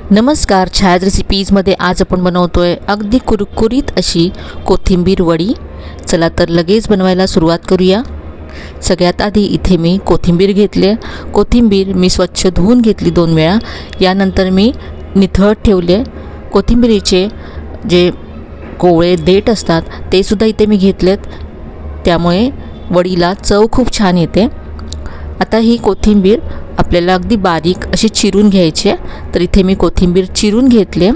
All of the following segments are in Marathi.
नमस्कार, छायाज रेसिपीजमध्ये आज आपण बनवतोय अगदी कुरकुरीत अशी कोथिंबीर वडी। चला तर लगेच बनवायला सुरुवात करूया। सगळ्यात आधी इथे मी कोथिंबीर घेतली। कोथिंबीर मी स्वच्छ धुवून घेतली 2 वेळा। यानंतर मी निथळत ठेवले। कोथिंबीरीचे जे कोवळे देठ असतात ते सुद्धा इथे मी घेतलेत, त्यामुळे वडीला चव खूप छान येते। आता ही कोथिंबीर आपल्याला अगदी बारीक अशी चिरून घ्यायची आहे। तर इथे मी कोथिंबीर चिरून घेतले।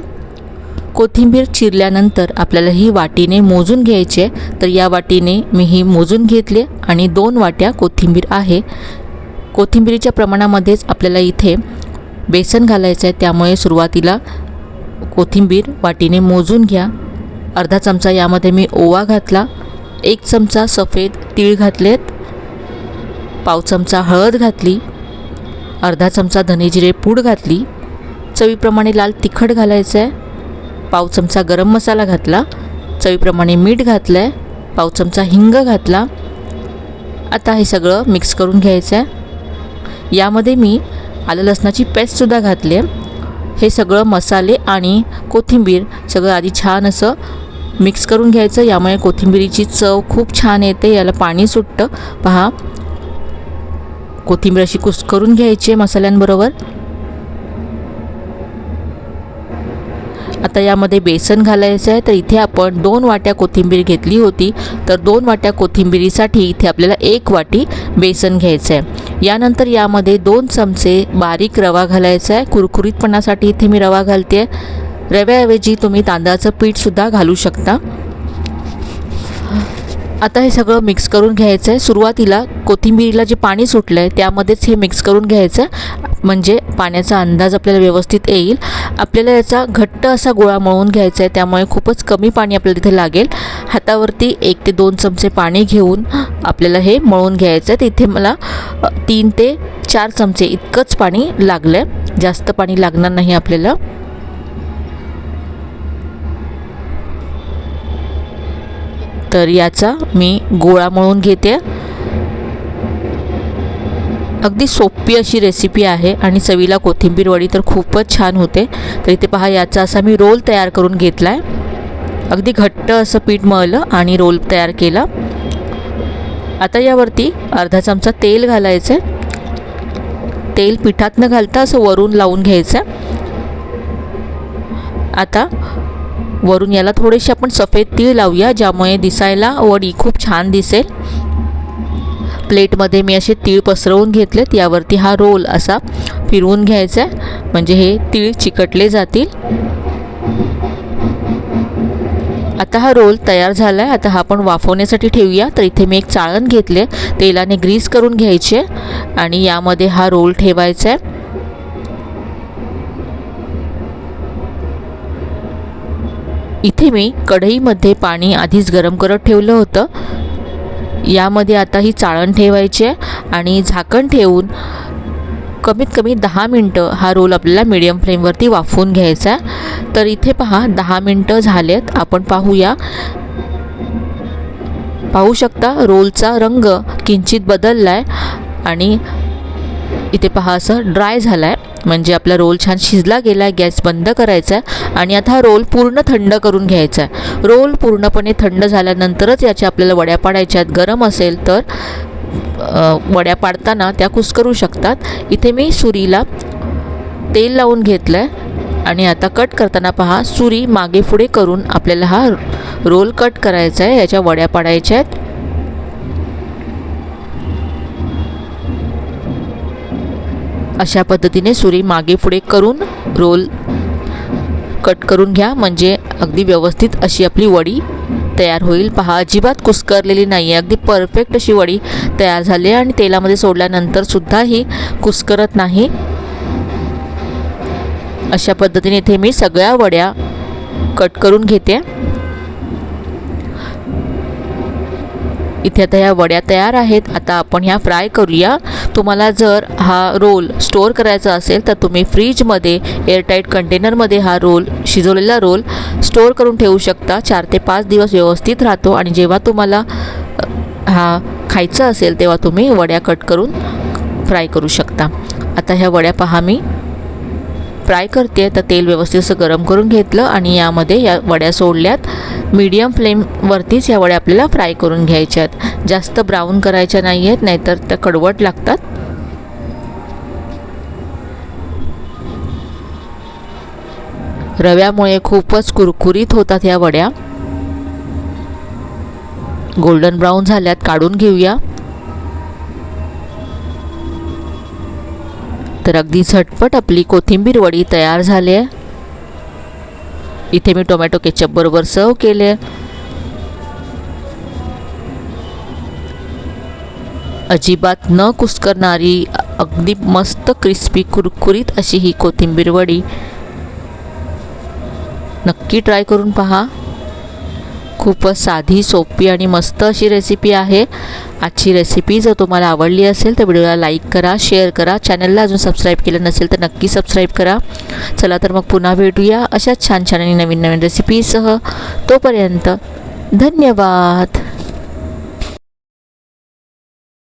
कोथिंबीर चिरल्यानंतर आपल्याला ही वाटीने मोजून घ्यायची आहे। तर या वाटीने मी ही मोजून घेतले आणि 2 वाट्या कोथिंबीर आहे। कोथिंबीरीच्या प्रमाणामध्येच आपल्याला इथे बेसन घालायचं आहे, त्यामुळे सुरुवातीला कोथिंबीर वाटीने मोजून घ्या। अर्धा चमचा यामध्ये मी ओवा घातला, 1 चमचा सफेद तीळ घातलेत, पाव चमचा हळद घातली, अर्धा चमचा धने जिरे पूड घातली, चवीप्रमाणे लाल तिखट घालायचं आहे, पाव चमचा गरम मसाला घातला, चवीप्रमाणे मीठ घातलं आहे, पाव चमचा हिंग घातला। आता हे सगळं मिक्स करून घ्यायचं आहे। यामध्ये मी आलं लसणाची पेस्टसुद्धा घातली आहे। हे सगळं मसाले आणि कोथिंबीर सगळं आधी छान असं मिक्स करून घ्यायचं। यामुळे कोथिंबीरीची चव खूप छान येते, याला पाणी सुटतं। पहा, कोथिंबीर अशी कुस्करून घ्यायची मसाल्यांबरोबर। आता यामध्ये बेसन घालायचं आहे। तर इथे आपण 2 वाट्या कोथिंबीर घेतली होती, तर 2 वाट्या कोथिंबीरीसाठी इथे आपल्याला 1 वाटी बेसन घ्यायचं आहे। यानंतर यामध्ये 2 चमचे बारीक रवा घालायचा आहे। कुरकुरीतपणासाठी इथे मी रवा घालते। रव्याऐवजी तुम्ही तांदळाचं पीठसुद्धा घालू शकता। आता हे सगळं मिक्स करून घ्यायचं आहे। सुरुवातीला कोथिंबीरीला जे पाणी सुटलं आहे त्यामध्येच हे मिक्स करून घ्यायचं, म्हणजे पाण्याचा अंदाज आपल्याला व्यवस्थित येईल। आपल्याला याचा घट्ट असा गोळा मळून घ्यायचा आहे, त्यामुळे खूपच कमी पाणी आपल्याला तिथे लागेल। हातावरती 1 ते 2 चमचे पाणी घेऊन आपल्याला हे मळून घ्यायचं आहे। तिथे मला 3 ते 4 चमचे इतकंच पाणी लागलं आहे, जास्त पाणी लागणार नाही आपल्याला। तर याचा मी गोळा मळून घेते। अगदी सोपी अशी रेसिपी आहे आणि चवीला कोथिंबीर वडी तर खूपच छान होते। तर इथे पहा, याचा असा मी रोल तयार करून घेतला आहे। अगदी घट्ट असं पीठ मळलं आणि रोल तयार केला। आता यावरती अर्धा चमचा तेल घालायचं आहे। तेल पिठात न घालता असं वरून लावून घ्यायचं। आता वरून याला थोडेसे आपण सफेद तीळ लावूया, ज्यामुळे दिसायला वडी खूप छान दिसेल। प्लेटमध्ये मी असे तीळ पसरवून घेतलेत। यावरती हा रोल असा फिरवून घ्यायचा आहे, म्हणजे हे तीळ चिकटले जातील। आता हा रोल तयार झाला आहे। आता हा आपण वाफवण्यासाठी ठेवूया। तर इथे मी एक चाळण घेतले, तेलाने ग्रीस करून घ्यायचे आणि यामध्ये हा रोल ठेवायचा आहे। इथे मी कढईमध्ये पाणी आधीच गरम करत ठेवलं होतं। यामध्ये आता ही चाळण ठेवायची आहे आणि झाकण ठेवून कमीत कमी 10 मिनटं हा रोल आपल्याला मीडियम फ्लेमवरती वाफवून घ्यायचा आहे। तर इथे पहा, 10 मिनटं झालेत। आपण पाहू शकता रोलचा रंग किंचित बदलला आहे आणि इथे पहा असं ड्राय झाला आहे, म्हणजे आपला रोल छान शिजला गेला आहे। गॅस बंद करायचा आहे आणि आता हा रोल पूर्ण थंड करून घ्यायचा आहे। रोल पूर्णपणे थंड झाल्यानंतरच याच्या आपल्याला वड्या पाडायच्या आहेत। गरम असेल तर वड्या पाडताना त्या कुस्करू शकतात। इथे मी सुरीला तेल लावून घेतलं आहे आणि आता कट करताना पहा, सुरी मागे पुढे करून आपल्याला हा रोल कट करायचा आहे। याच्या वड्या पाडायच्या आहेत। अशा पद्धतीने सुरी मागे पुढे करून रोल कट करून घ्या, म्हणजे अगदी व्यवस्थित अशी आपली वडी तयार होईल। पहा, अजिबात कुस्करलेली नाही आहे, अगदी परफेक्ट अशी वडी तयार झाली आहे आणि तेलामध्ये सोडल्यानंतर सुद्धा ही कुस्करत नाही। अशा पद्धतीने इथे मी सगळ्या वड्या कट करून घेते। इथे आता ह्या वड्या तयार आहेत। आता आपण ह्या फ्राय करूया। तुम्हाला जर हा रोल स्टोअर करायचा असेल तर तुम्ही फ्रीजमध्ये एअरटाईट कंटेनरमध्ये हा रोल, शिजवलेला रोल स्टोअर करून ठेवू शकता। 4 ते 5 दिवस व्यवस्थित राहतो आणि जेव्हा तुम्हाला हा खायचा असेल तेव्हा तुम्ही वड्या कट करून फ्राय करू शकता। आता ह्या वड्या पहा मी फ्राय करते तर तेल व्यवस्थित असं गरम करून घेतलं आणि यामध्ये या वड्या सोडल्यात. मीडियम फ्लेमवरतीच या वड्या आपल्याला फ्राय करून घ्यायच्यात. जास्त ब्राऊन करायच्या नाही आहेत, नाहीतर त्या कडवट लागतात. रव्यामुळे खूपच कुरकुरीत होतात ह्या वड्या. गोल्डन ब्राऊन झाल्यात, काढून घेऊया. तर अगदी झटपट आपली कोथिंबीर वडी तयार झाली आहे. इथे मी टोमॅटो केचप बरोबर सर्व केले. अजिबात न कुस्करणारी अगदी मस्त क्रिस्पी कुरकुरीत अशी ही कोथिंबीर वडी नक्की ट्राय करून पहा. खूपच साधी, सोपी आणि मस्त अशी रेसिपी आहे. आजची रेसिपी जर तुम्हाला आवडली असेल तर व्हिडिओला लाईक करा, शेअर करा. चॅनलला अजून सबस्क्राईब केलं नसेल तर नक्की सबस्क्राईब करा. चला तर मग पुन्हा भेटूया अशाच छान छान आणि नवीन नवीन रेसिपीसह. तोपर्यंत धन्यवाद.